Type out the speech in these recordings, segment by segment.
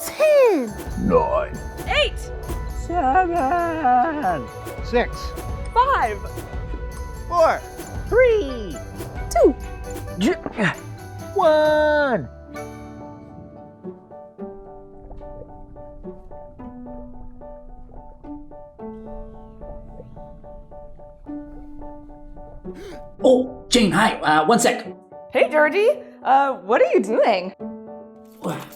10, 9, 8, 7, 6, 5, 4, 3, 2. 1. Oh, Jane, hi. One sec. Hey, Georgie. What are you doing?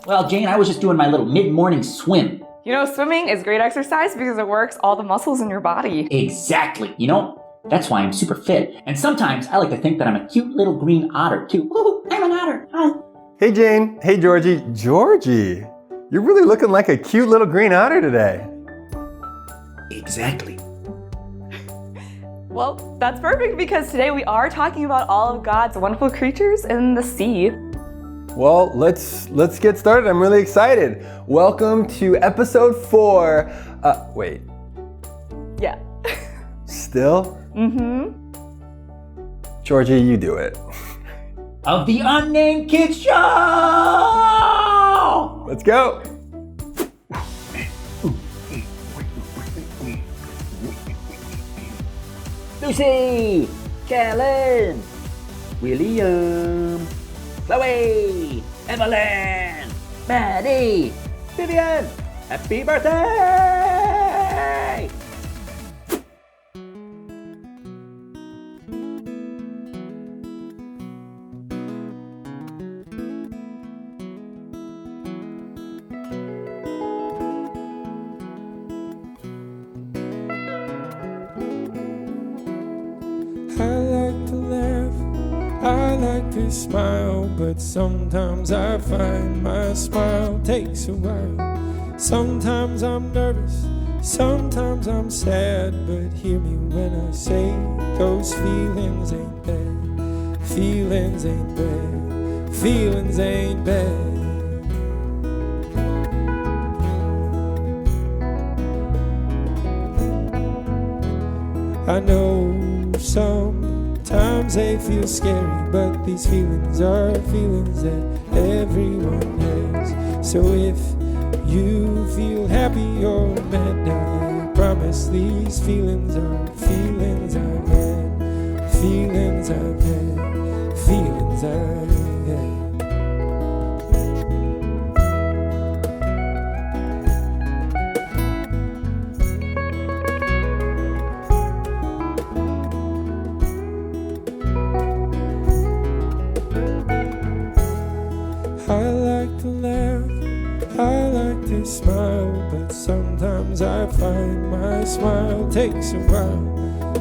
Well, Jane, I was just doing my little mid-morning swim. You know, swimming is great exercise because it works all the muscles in your body. Exactly. You know, that's why I'm super fit. And sometimes I like to think that I'm a cute little green otter, too. Woohoo, I'm an otter. Hi. Hey Jane, hey Georgie. Georgie, you're really looking like a cute little green otter today. Exactly. Well, that's perfect because today we are talking about all of God's wonderful creatures in the sea. Well, let's get started. I'm really excited. Welcome to episode 4. Wait. Yeah. Still? Mm-hmm. Georgie, you do it. Of the Unnamed Kids Show! Let's go. Lucy, Kellen, William, Chloe, Evelyn, Maddie, Vivian, happy birthday! I like to laugh, I like to smile, but sometimes I find my smile takes a while. Sometimes I'm nervous, sometimes I'm sad, but hear me when I say those feelings ain't bad. Feelings ain't bad, feelings ain't bad. I know sometimes they feel scary, but these feelings are feelings that everyone has. So if you feel happy or mad, I promise these feelings are feelings I've had. Feelings I've had. Feelings I've had. I like to laugh, I like to smile, but sometimes I find my smile takes a while.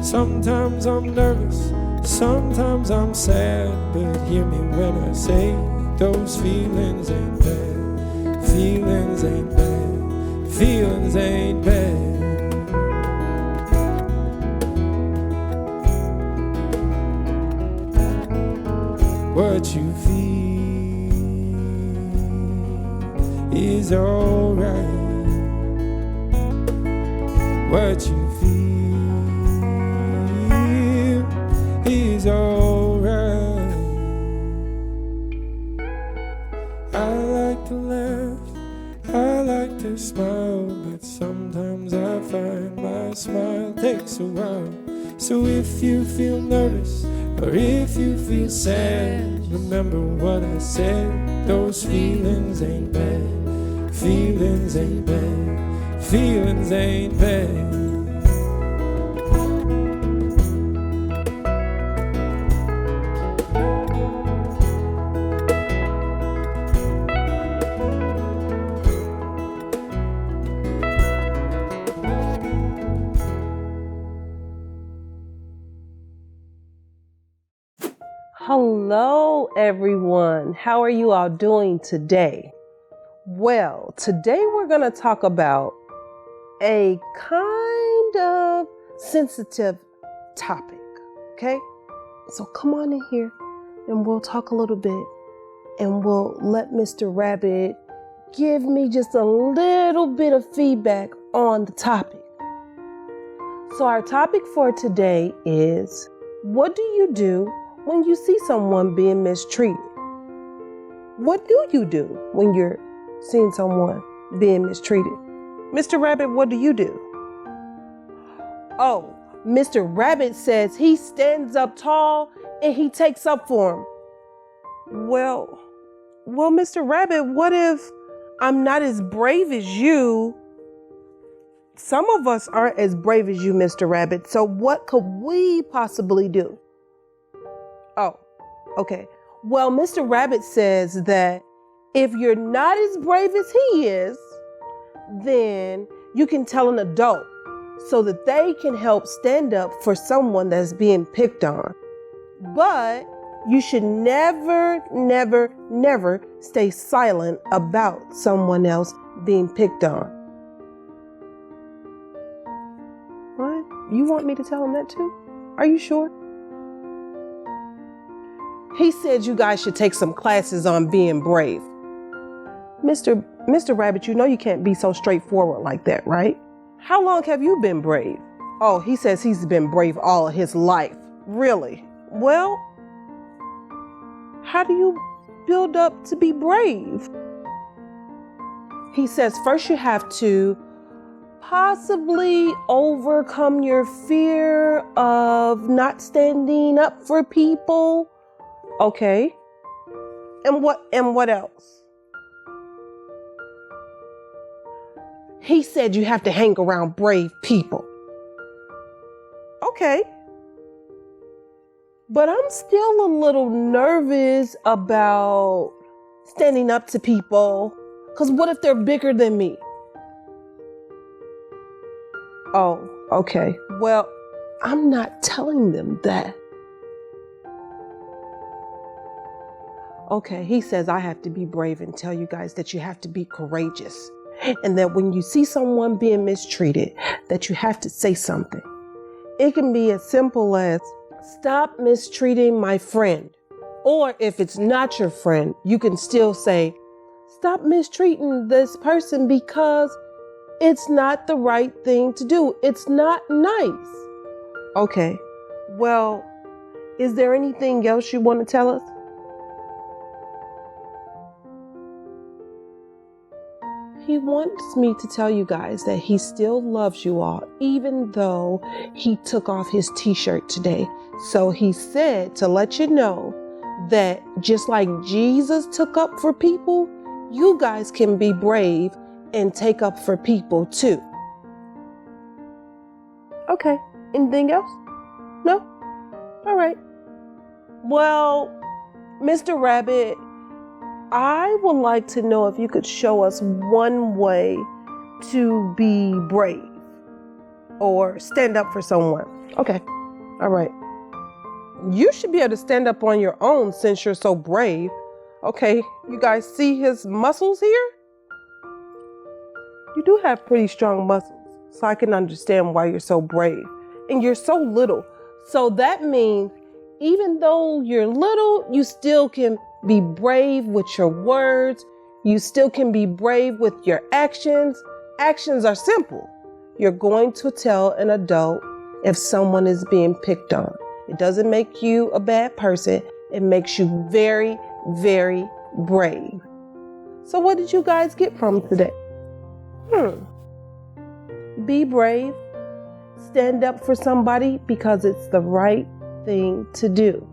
Sometimes I'm nervous, sometimes I'm sad, but hear me when I say those feelings ain't bad. Feelings ain't bad, feelings ain't bad. What you feel is alright. What you feel is alright. I like to laugh, I like to smile, but sometimes I find my smile takes a while. So if you feel nervous or if you feel sad, remember what I said, those feelings ain't bad. Feelings ain't bad, feelings ain't bad. Hello, everyone. How are you all doing today? Well, today we're going to talk about a kind of sensitive topic, okay? So come on in here and we'll talk a little bit and we'll let Mr. Rabbit give me just a little bit of feedback on the topic. So our topic for today is, what do you do when you see someone being mistreated? What do you do when you're seeing someone being mistreated. Mr. Rabbit, what do you do? Oh, Mr. Rabbit says he stands up tall and he takes up for him. Well, Mr. Rabbit, what if I'm not as brave as you? Some of us aren't as brave as you, Mr. Rabbit. So what could we possibly do? Oh, okay. Well, Mr. Rabbit says that if you're not as brave as he is, then you can tell an adult so that they can help stand up for someone that's being picked on. But you should never, never, never stay silent about someone else being picked on. What? You want me to tell him that too? Are you sure? He said you guys should take some classes on being brave. Mr. Rabbit, you know you can't be so straightforward like that, right? How long have you been brave? Oh, he says he's been brave all of his life. Really? Well, how do you build up to be brave? He says first you have to possibly overcome your fear of not standing up for people. Okay. And what else? He said you have to hang around brave people. Okay. But I'm still a little nervous about standing up to people. Because what if they're bigger than me? Oh, okay. Well, I'm not telling them that. Okay, he says I have to be brave and tell you guys that you have to be courageous. And that when you see someone being mistreated, that you have to say something. It can be as simple as, stop mistreating my friend. Or if it's not your friend, you can still say, stop mistreating this person because it's not the right thing to do. It's not nice. Okay, well, is there anything else you want to tell us? He wants me to tell you guys that he still loves you all, even though he took off his t-shirt today. So he said to let you know that just like Jesus took up for people, you guys can be brave and take up for people too. Okay, anything else? No? All right. Well, Mr. Rabbit, I would like to know if you could show us one way to be brave or stand up for someone. Okay. All right. You should be able to stand up on your own since you're so brave. Okay. You guys see his muscles here? You do have pretty strong muscles, so I can understand why you're so brave. And you're so little. So that means even though you're little, you still can be brave with your words. You still can be brave with your actions. Actions are simple. You're going to tell an adult if someone is being picked on. It doesn't make you a bad person. It makes you very, very brave. So what did you guys get from today? Be brave. Stand up for somebody because it's the right thing to do.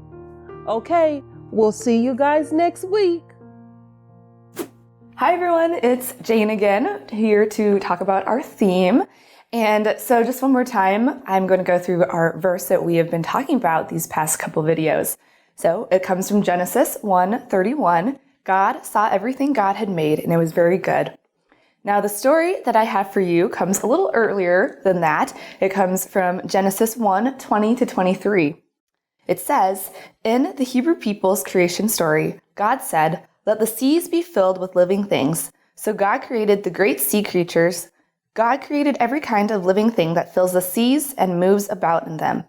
Okay. We'll see you guys next week. Hi everyone, it's Jane again, here to talk about our theme. And so just one more time, I'm going to go through our verse that we have been talking about these past couple videos. So it comes from Genesis 1:31. God saw everything God had made and it was very good. Now the story that I have for you comes a little earlier than that. It comes from Genesis 1:20-23. It says, in the Hebrew people's creation story, God said, let the seas be filled with living things. So God created the great sea creatures. God created every kind of living thing that fills the seas and moves about in them.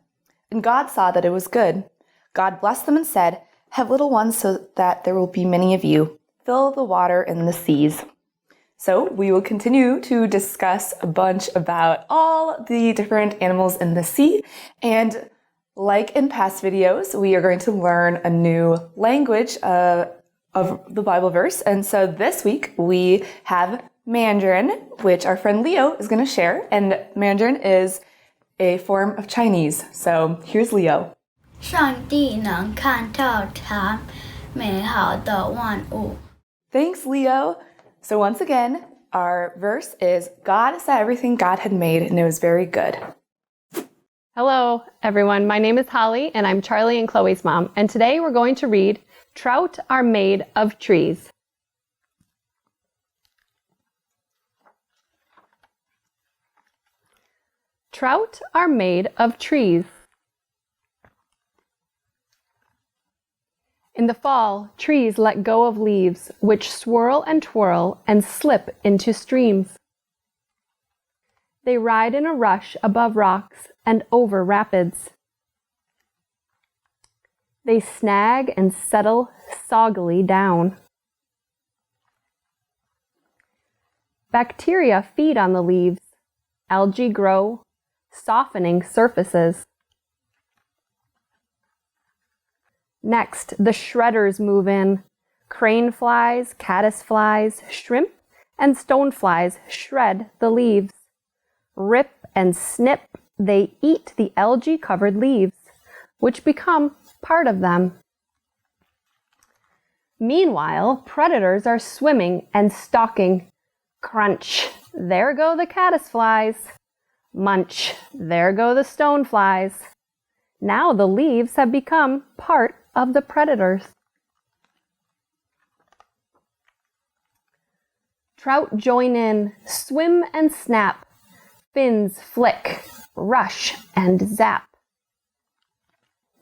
And God saw that it was good. God blessed them and said, have little ones so that there will be many of you. Fill the water in the seas. So we will continue to discuss a bunch about all the different animals in the sea. And like in past videos, we are going to learn a new language of the Bible verse. And so this week we have Mandarin, which our friend Leo is going to share. And Mandarin is a form of Chinese. So here's Leo. 上帝能看到他美好的万物。 Thanks, Leo. So once again, our verse is God saw everything God had made and it was very good. Hello, everyone. My name is Holly, and I'm Charlie and Chloe's mom. And today we're going to read Trout Are Made of Trees. Trout are made of trees. In the fall, trees let go of leaves, which swirl and twirl and slip into streams. They ride in a rush above rocks and over rapids. They snag and settle soggily down. Bacteria feed on the leaves. Algae grow, softening surfaces. Next, the shredders move in. Crane flies, caddis flies, shrimp, and stoneflies shred the leaves. Rip and snip, they eat the algae-covered leaves, which become part of them. Meanwhile, predators are swimming and stalking. Crunch, there go the caddisflies. Munch, there go the stoneflies. Now the leaves have become part of the predators. Trout join in, swim and snap. Fins flick, rush and zap.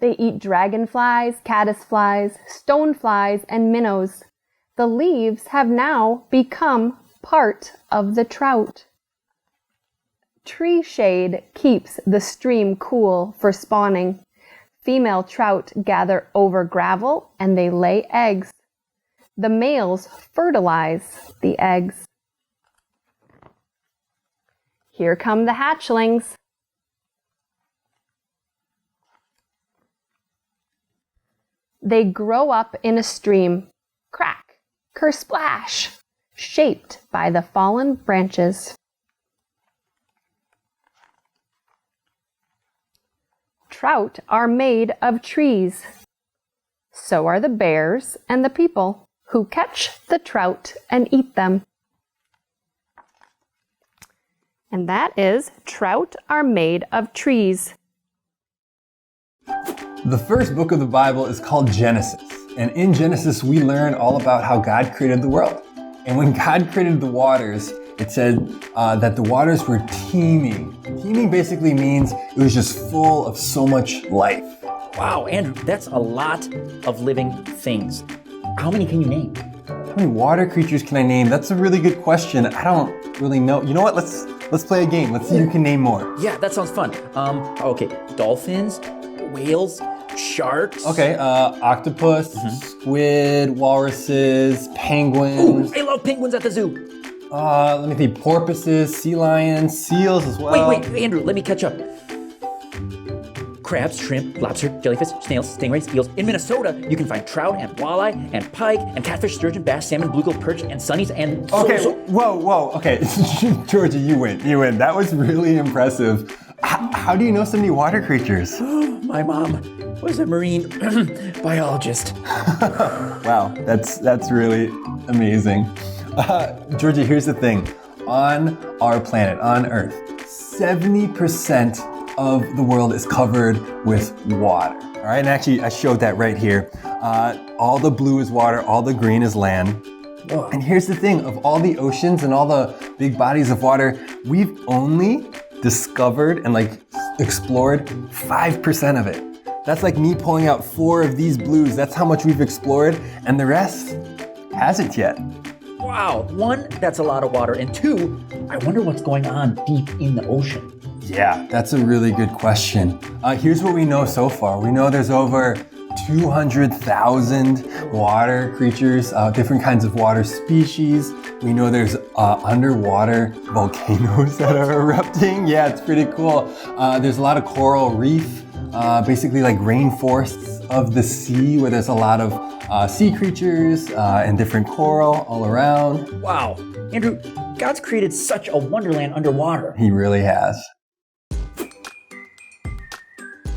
They eat dragonflies, caddisflies, stoneflies, and minnows. The leaves have now become part of the trout. Tree shade keeps the stream cool for spawning. Female trout gather over gravel and they lay eggs. The males fertilize the eggs. Here come the hatchlings. They grow up in a stream, crack, kersplash, shaped by the fallen branches. Trout are made of trees. So are the bears and the people who catch the trout and eat them. And that is Trout Are Made of Trees. The first book of the Bible is called Genesis. And in Genesis, we learn all about how God created the world. And when God created the waters, it said that the waters were teeming. Teeming basically means it was just full of so much life. Wow, Andrew, that's a lot of living things. How many can you name? How many water creatures can I name? That's a really good question. I don't really know. You know what? Let's play a game. Let's see who can name more. Yeah, that sounds fun. Okay, dolphins, whales, sharks. Okay, octopus, squid, walruses, penguins. Ooh, I love penguins at the zoo. Let me think, porpoises, sea lions, seals as well. Wait, Andrew, let me catch up. Crabs, shrimp, lobster, jellyfish, snails, stingrays, eels. In Minnesota, you can find trout and walleye and pike and catfish, sturgeon, bass, salmon, bluegill, perch, and sunnies and Whoa. Okay, Georgia, you win. That was really impressive. How do you know so many water creatures? My mom was a marine biologist. Wow, that's really amazing. Georgia, here's the thing. On our planet, on Earth, 70% of the world is covered with water. All right, and actually I showed that right here. All the blue is water, all the green is land. Whoa. And here's the thing, of all the oceans and all the big bodies of water, we've only discovered and explored 5% of it. That's like me pulling out 4 of these blues. That's how much we've explored, and the rest hasn't yet. Wow, 1, that's a lot of water, and 2, I wonder what's going on deep in the ocean. Yeah, that's a really good question. Here's what we know so far. We know there's over 200,000 water creatures, different kinds of water species. We know there's underwater volcanoes that are erupting. Yeah, it's pretty cool. There's a lot of coral reef, basically like rainforests of the sea where there's a lot of sea creatures and different coral all around. Wow. Andrew, God's created such a wonderland underwater. He really has.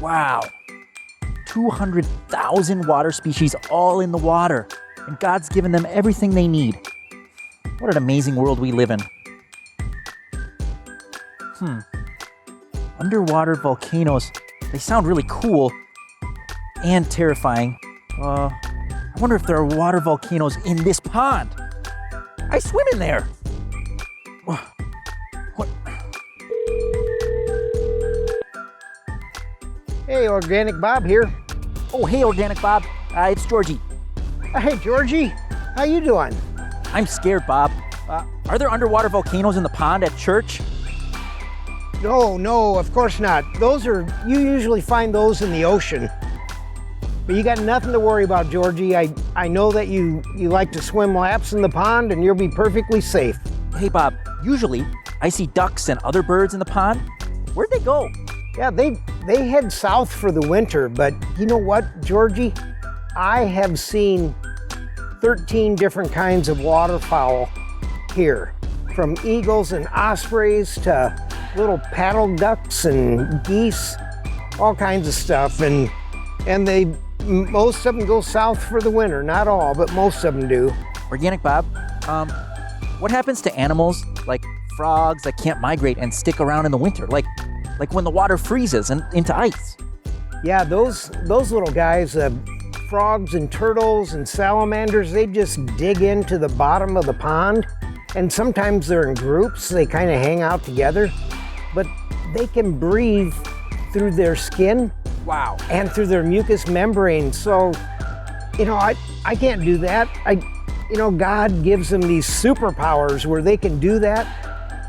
Wow. 200,000 water species all in the water. And God's given them everything they need. What an amazing world we live in. Underwater volcanoes. They sound really cool and terrifying. I wonder if there are water volcanoes in this pond. I swim in there. What? Hey, Organic Bob here. Oh, hey, Organic Bob. It's Georgie. Hey, Georgie. How you doing? I'm scared, Bob. Are there underwater volcanoes in the pond at church? No, of course not. You usually find those in the ocean. But you got nothing to worry about, Georgie. I know that you like to swim laps in the pond and you'll be perfectly safe. Hey, Bob, usually I see ducks and other birds in the pond. Where'd they go? Yeah, they head south for the winter, but you know what, Georgie? I have seen 13 different kinds of waterfowl here, from eagles and ospreys to little paddle ducks and geese, all kinds of stuff. And most of them go south for the winter. Not all, but most of them do. Organic Bob, what happens to animals like frogs that can't migrate and stick around in the winter? Like when the water freezes and into ice? Yeah, those little guys, frogs and turtles and salamanders, they just dig into the bottom of the pond. And sometimes they're in groups, they kind of hang out together. But they can breathe through their skin. Wow. And through their mucous membrane. So, I can't do that. God gives them these superpowers where they can do that.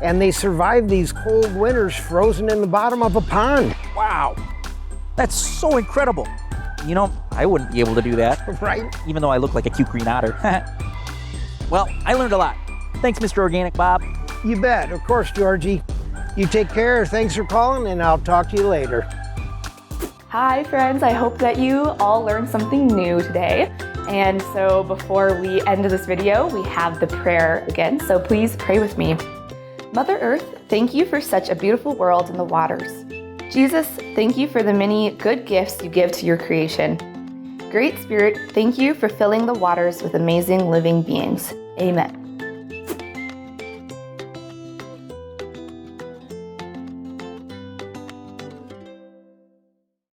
And they survive these cold winters frozen in the bottom of a pond. Wow. That's so incredible. I wouldn't be able to do that. Right? Even though I look like a cute green otter. Well, I learned a lot. Thanks, Mr. Organic Bob. You bet. Of course, Georgie. You take care. Thanks for calling, and I'll talk to you later. Hi, friends. I hope that you all learned something new today. And so before we end this video, we have the prayer again. So please pray with me. Mother Earth, thank you for such a beautiful world in the waters. Jesus, thank you for the many good gifts you give to your creation. Great Spirit, thank you for filling the waters with amazing living beings. Amen.